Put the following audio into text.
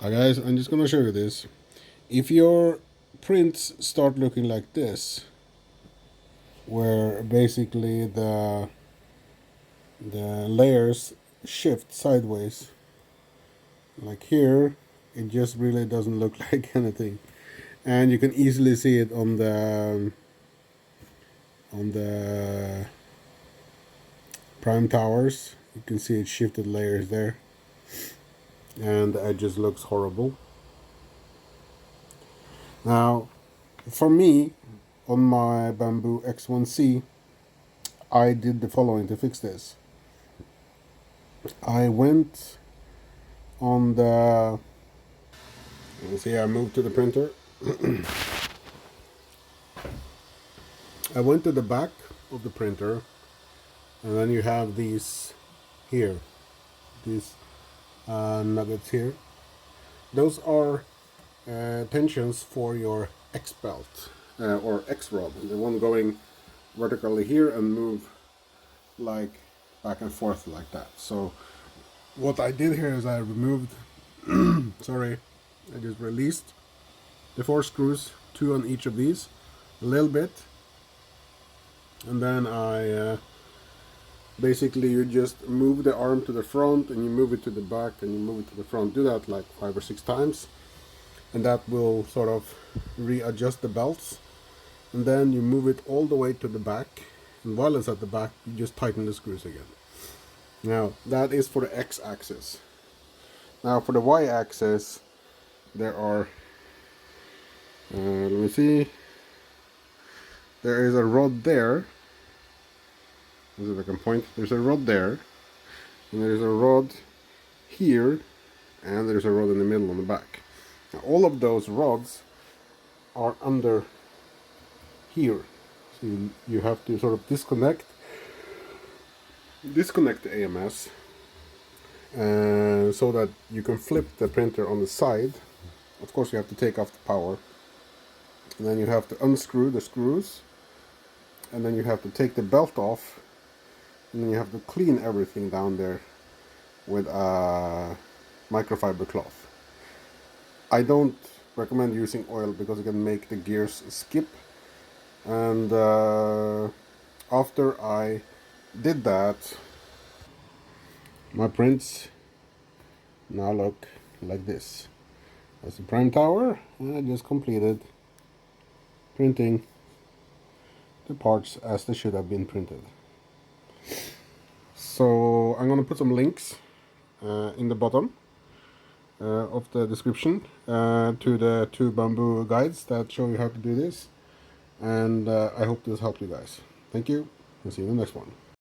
Hi guys, I'm just gonna show you this. If your prints start looking like this, where basically the layers shift sideways, like here, it just really doesn't look like anything, and you can easily see it on the prime towers. You can see it shifted layers there, and it just looks horrible. Now, for me, on my Bambu X1C, I did the following to fix this. I went on the, you see I moved to the printer. I went to the back of the printer, and then you have these here, these nuggets here. Those are tensions for your X belt or X rod, the one going vertically here and move like back and forth like that. So what I did here is I removed sorry, I just released the 4 screws, 2 on each of these, a little bit, and then I basically you just move the arm to the front and you move it to the back and you move it to the front. Do that like 5 or 6 times, and that will sort of readjust the belts. And then you move it all the way to the back, and while it's at the back you just tighten the screws again. Now that is for the X-axis. Now for the Y-axis there are let me see, there is a rod there. If I can point, there's a rod there, and there's a rod here, and there's a rod in the middle on the back. Now all of those rods are under here, so you have to sort of disconnect the AMS so that you can flip the printer on the side. Of course you have to take off the power, and then you have to unscrew the screws, and then you have to take the belt off, and then you have to clean everything down there with a microfiber cloth. I don't recommend using oil because it can make the gears skip, and after I did that, my prints now look like this. That's the prime tower, and I just completed printing the parts as they should have been printed. So I'm gonna put some links in the bottom of the description to the 2 Bambu guides that show you how to do this, and I hope this helped you guys. Thank you, and see you in the next one.